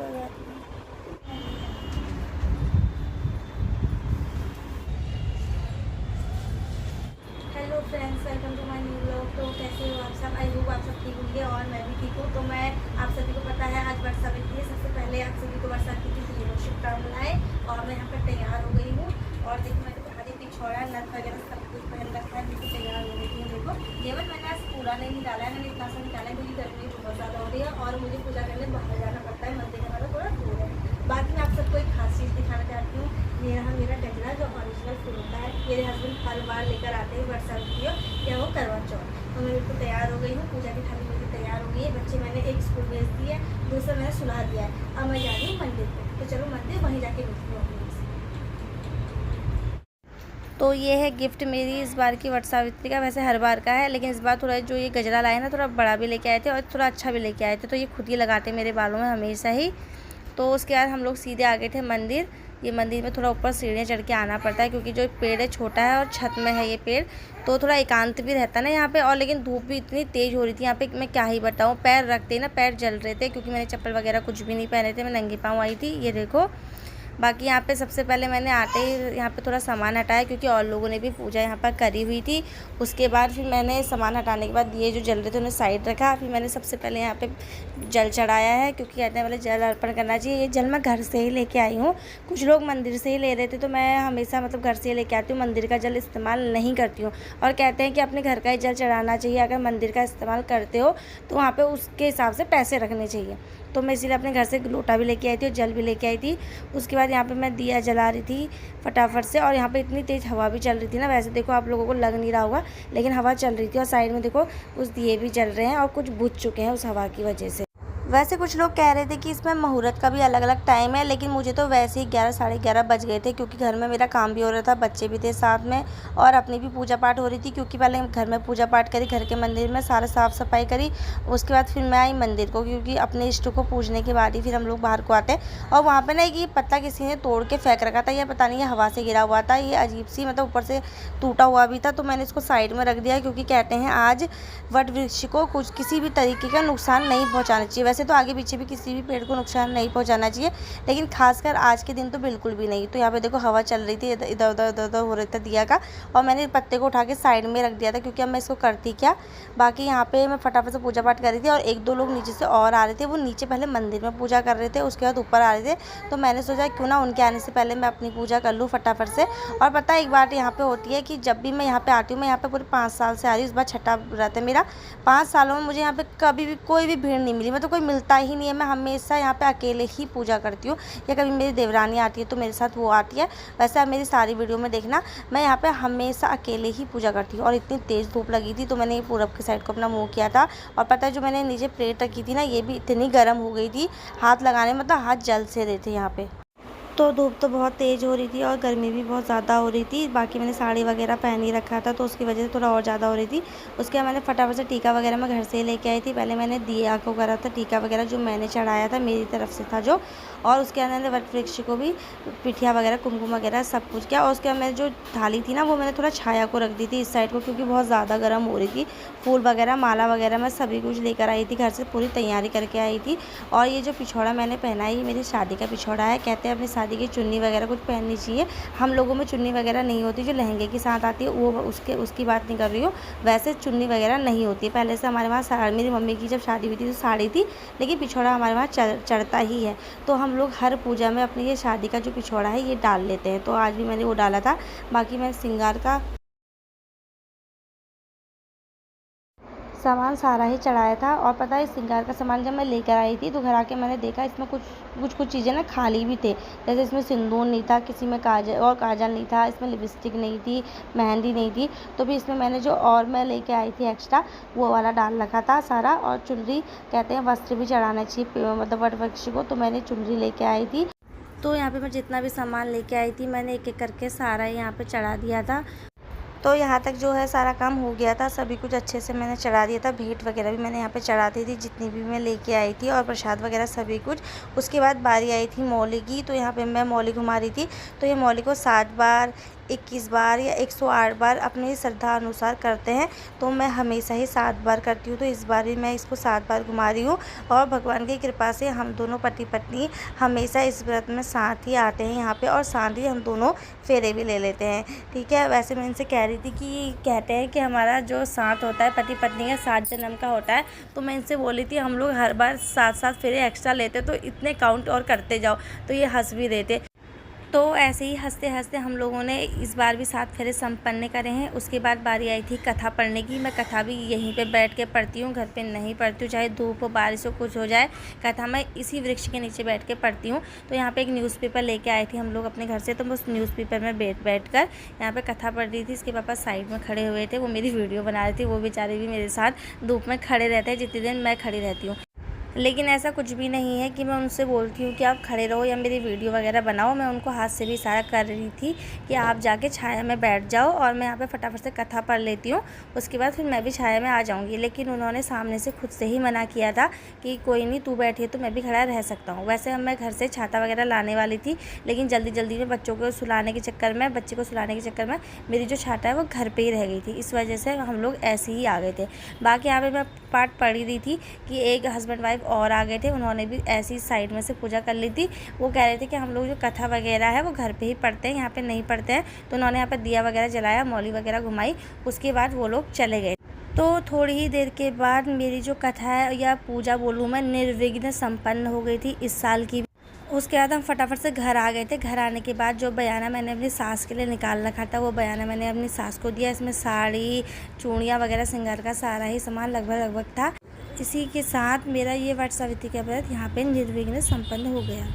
हो जाती है। Hello friends, welcome to my new blog. तो कैसे हो आप सब? आई होप आप सब ठीक होंगे और मैं भी ठीक हूँ। तो मैं आप सभी को पता है आज वर्षावती है। सबसे पहले आप सभी को वर्षावती की ढेरों शुभकामनाएं। और मैं यहाँ पर तैयार हो गई हूँ और देखो मैंने तो हरी पिछौड़ा नथ वगैरह सब कुछ पहन रखा है। बिल्कुल तैयार हो गई थी। देखो जेवर मैंने आज पूरा नहीं निकाला है, मैंने इतना सा निकाला है क्योंकि गर्मी बहुत ज़्यादा हो रही है और मुझे पूजा करने बाहर जाना पड़ता है। मंदिर हमारा थोड़ा दूर है। बाकी मैं आप सबको एक खास चीज़ दिखाना चाहती हूँ। ये रहा मेरा गजरा जो ओरिजिनल फूल होता है। मेरे हस्बैंड हर बार लेकर आते हैं वर्षावती या वो करवा चौथ। तो मैं बिल्कुल तैयार हो गई हूँ। पूजा की थाली मेरी तैयार हो गई है। बच्चे मैंने एक स्कूल भेज दिए है, दूसरा मैंने सुला दिया है। अब मैं जा रही हूँ मंदिर पे। तो चलो मंदिर वहीं जाके मिलती हूँ अपनी से। तो ये है गिफ्ट मेरी इस बार की वटसावित्री का। वैसे हर बार का है लेकिन इस बार थोड़ा जो ये गजरा लाए ना थोड़ा बड़ा भी लेके आए थे और थोड़ा अच्छा भी लेके आए थे। तो ये खुद ही लगाते मेरे बालों में हमेशा ही। तो उसके बाद हम लोग सीधे आ गए थे मंदिर। ये मंदिर में थोड़ा ऊपर सीढ़ियाँ चढ़ के आना पड़ता है क्योंकि जो पेड़ है छोटा है और छत में है ये पेड़। तो थोड़ा एकांत भी रहता है ना यहाँ पे। और लेकिन धूप भी इतनी तेज़ हो रही थी यहाँ पे मैं क्या ही बताऊँ। पैर रखते ही ना पैर जल रहे थे क्योंकि मैंने चप्पल वगैरह कुछ भी नहीं पहने थे। मैं नंगे पाँव आई थी। ये देखो। बाकी यहाँ पे सबसे पहले मैंने आते ही यहाँ पे थोड़ा सामान हटाया क्योंकि और लोगों ने भी पूजा यहाँ पर करी हुई थी। उसके बाद फिर मैंने सामान हटाने के बाद ये जो जल रहे थे उन्हें साइड रखा। फिर मैंने सबसे पहले यहाँ पे जल चढ़ाया है क्योंकि कहते हैं पहले जल अर्पण करना चाहिए। ये जल मैं घर से ही लेके आई हूँ। कुछ लोग मंदिर से ही ले रहे थे तो मैं हमेशा मतलब घर से ही लेके आती हूँ। मंदिर का जल इस्तेमाल नहीं करती हूँ और कहते हैं कि अपने घर का ही जल चढ़ाना चाहिए। अगर मंदिर का इस्तेमाल करते हो तो वहाँ पर उसके हिसाब से पैसे रखने चाहिए। तो मैं इसीलिए अपने घर से लोटा भी लेके आई थी और जल भी लेके आई थी। उसके बाद यहाँ पे मैं दिया जला रही थी फटाफट से। और यहाँ पे इतनी तेज़ हवा भी चल रही थी ना। वैसे देखो आप लोगों को लग नहीं रहा होगा लेकिन हवा चल रही थी और साइड में देखो कुछ दिए भी जल रहे हैं और कुछ बुझ चुके हैं उस हवा की वजह से। वैसे कुछ लोग कह रहे थे कि इसमें मुहूर्त का भी अलग अलग टाइम है लेकिन मुझे तो वैसे ही 11 साढ़े 11 बज गए थे क्योंकि घर में मेरा काम भी हो रहा था, बच्चे भी थे साथ में और अपनी भी पूजा पाठ हो रही थी। क्योंकि पहले घर में पूजा पाठ करी, घर के मंदिर में सारा साफ़ सफाई करी। उसके बाद फिर मैं आई मंदिर को क्योंकि अपने इष्ट को पूजने के बाद ही फिर हम लोग बाहर को आते हैं। और वहाँ पर ना एक पत्ता किसी ने तोड़ के फेंक रखा था। यह पता नहीं है हवा से गिरा हुआ था। ये अजीब सी मतलब ऊपर से टूटा हुआ भी था। तो मैंने इसको साइड में रख दिया क्योंकि कहते हैं आज वट वृक्ष को कुछ किसी भी तरीके का नुकसान नहीं पहुँचाना चाहिए। वैसे तो आगे पीछे भी किसी भी पेड़ को नुकसान नहीं पहुंचाना चाहिए लेकिन खासकर आज के दिन तो बिल्कुल भी नहीं। तो यहाँ पे देखो हवा चल रही थी, इधर उधर इधर उधर हो रहा था दिया का। और मैंने पत्ते को उठा के साइड में रख दिया था क्योंकि अब मैं इसको करती क्या। बाकी यहाँ पे मैं फटाफट से पूजा पाठ कर रही थी और एक दो लोग नीचे से और आ रहे थे। वो नीचे पहले मंदिर में पूजा कर रहे थे, उसके बाद ऊपर आ रहे थे। तो मैंने सोचा क्यों ना उनके आने से पहले मैं अपनी पूजा कर लूँ फटाफट से। और पता है एक बात यहाँ पे होती है कि जब भी मैं यहाँ पे आती हूँ, मैं यहाँ पे पूरे 5 साल से आ रही हूँ। इस बार छठा व्रत है मेरा। 5 सालों में मुझे यहाँ पे कभी भी कोई भी भीड़ नहीं मिली। मतलब कोई मिलता ही नहीं है। मैं हमेशा यहाँ पे अकेले ही पूजा करती हूँ या कभी मेरी देवरानी आती है तो मेरे साथ वो आती है। वैसे आप मेरी सारी वीडियो में देखना मैं यहाँ पे हमेशा अकेले ही पूजा करती हूँ। और इतनी तेज़ धूप लगी थी तो मैंने ये पूरब की साइड को अपना मुँह किया था। और पता है जो मैंने नीचे प्लेट रखी थी ना ये भी इतनी गर्म हो गई थी, हाथ लगाने मतलब हाथ जल से रहे थे यहाँ पे। तो धूप तो बहुत तेज़ हो रही थी और गर्मी भी बहुत ज़्यादा हो रही थी। बाकी मैंने साड़ी वगैरह पहन ही रखा था तो उसकी वजह से थोड़ा और ज़्यादा हो रही थी। उसके बाद मैंने फटाफट से टीका वगैरह मैं घर से ही लेके आई थी। पहले मैंने दिया को करा था टीका वगैरह जो मैंने चढ़ाया था मेरी तरफ से था जो। और उसके बाद मैंने वट वृक्ष को भी पिठिया वगैरह कुमकुम वगैरह सब कुछ किया। और उसके बाद मैंने जो थाली थी ना वो मैंने थोड़ा छाया को रख दी थी इस साइड को क्योंकि बहुत ज़्यादा गर्म हो रही थी। फूल वगैरह माला वगैरह मैं सभी कुछ लेकर आई थी, घर से पूरी तैयारी करके आई थी। और ये जो पिछौड़ा मैंने पहना है ये मेरी शादी का पिछौड़ा है। कहते हैं अपनी शादी की चुन्नी वगैरह कुछ पहननी चाहिए। हम लोगों में चुन्नी वगैरह नहीं होती जो लहंगे के साथ आती है वो उसकी बात नहीं कर रही हूँ। वैसे चुन्नी वगैरह नहीं होती है। पहले से हमारे वहाँ मेरी मम्मी की जब शादी हुई थी तो साड़ी थी लेकिन पिछौड़ा हमारे वहाँ चढ़ता ही है। तो हम लोग हर पूजा में अपनी ये शादी का जो पिछौड़ा है ये डाल लेते हैं। तो आज भी मैंने वो डाला था। बाकी मैं श्रृंगार का सामान सारा ही चढ़ाया था। और पता है श्रृंगार का सामान जब मैं लेकर आई थी तो घर आके मैंने देखा इसमें कुछ चीज़ें ना खाली भी थे। जैसे इसमें सिंदूर नहीं था, किसी में काजल नहीं था, इसमें लिपस्टिक नहीं थी, मेहंदी नहीं थी। तो भी इसमें मैंने जो और मैं लेके आई थी एक्स्ट्रा वो वाला डाल रखा था सारा। और चुनरी कहते हैं वस्त्र भी चढ़ाना चाहिए मतलब वट वृक्ष को, तो मैंने चुनरी लेके आई थी। तो यहाँ पे मैं जितना भी सामान लेके आई थी मैंने एक एक करके सारा यहाँ पे चढ़ा दिया था। तो यहाँ तक जो है सारा काम हो गया था, सभी कुछ अच्छे से मैंने चढ़ा दिया था। भेंट वगैरह भी मैंने यहाँ पे चढ़ा दी थी जितनी भी मैं लेके आई थी और प्रसाद वगैरह सभी कुछ। उसके बाद बारी आई थी मौली की। तो यहाँ पे मैं मौली घुमा रही थी। तो ये मौली को 7 बार 21 बार या 108 बार अपनी श्रद्धा अनुसार करते हैं, तो मैं हमेशा ही 7 बार करती हूँ। तो इस बार भी मैं इसको 7 बार घुमा रही हूँ और भगवान की कृपा से हम दोनों पति पत्नी हमेशा इस व्रत में साथ ही आते हैं यहाँ पे और साथ ही हम दोनों फेरे भी ले लेते हैं। ठीक है, वैसे मैं इनसे कह रही थी कि कहते हैं कि हमारा जो साथ होता है पति पत्नी का 7 जन्म का होता है, तो मैं इनसे बोली थी हम लोग हर बार 7-7 फेरे एक्स्ट्रा लेते तो इतने काउंट और करते जाओ, तो ये हंस भी रहे थे। तो ऐसे ही हंसते हंसते हम लोगों ने इस बार भी 7 फेरे संपन्न करे हैं। उसके बाद बारी आई थी कथा पढ़ने की। मैं कथा भी यहीं पे बैठ के पढ़ती हूँ, घर पे नहीं पढ़ती हूँ, चाहे धूप हो बारिश हो कुछ हो जाए, कथा मैं इसी वृक्ष के नीचे बैठ के पढ़ती हूँ। तो यहाँ पे एक न्यूज़पेपर लेके आए थे हम लोग अपने घर से, तो मैं उस न्यूज़पेपर में बैठ कर यहाँ पे कथा पढ़ रही थी। इसके पापा साइड में खड़े हुए थे, वो मेरी वीडियो बना रहे थे। वो बेचारे भी मेरे साथ धूप में खड़े रहते हैं जितने दिन मैं खड़ी रहती हूँ। लेकिन ऐसा कुछ भी नहीं है कि मैं उनसे बोलती हूँ कि आप खड़े रहो या मेरी वीडियो वगैरह बनाओ। मैं उनको हाथ से भी इशारा कर रही थी कि आप जाके छाया में बैठ जाओ और मैं यहाँ पे फटाफट से कथा पढ़ लेती हूँ, उसके बाद फिर मैं भी छाया में आ जाऊँगी। लेकिन उन्होंने सामने से खुद से ही मना किया था कि कोई नहीं, तू बैठी है तो मैं भी खड़ा रह सकता हूँ। वैसे मैं घर से छाता वगैरह लाने वाली थी, लेकिन जल्दी में बच्चों को सुलाने के चक्कर में मेरी जो छाता है वो घर पर ही रह गई थी। इस वजह से हम लोग ऐसे ही आ गए थे। बाकी यहाँ पर मैं पाठ पढ़ रही थी कि एक हस्बैंड वाइफ और आ गए थे, उन्होंने भी ऐसी साइड में से पूजा कर ली थी। वो कह रहे थे कि हम लोग जो कथा वगैरह है वो घर पे ही पढ़ते हैं, यहाँ पे नहीं पढ़ते हैं। तो उन्होंने यहाँ पे दिया वगैरह जलाया, मौली वगैरह घुमाई, उसके बाद वो लोग चले गए। तो थोड़ी ही देर के बाद मेरी जो कथा है या पूजा बोलूँ मैं, निर्विघ्न संपन्न हो गई थी इस साल की। उसके बाद हम फटाफट से घर आ गए थे। घर आने के बाद जो बयाना मैंने अपनी सास के लिए निकाल रखा था वो बयाना मैंने अपनी सास को दिया। इसमें साड़ी, चूड़ियाँ वगैरह, श्रृंगार का सारा ही सामान लगभग था। इसी के साथ मेरा ये वट सावित्री का व्रत यहाँ पे निर्विघ्न संपन्न हो गया।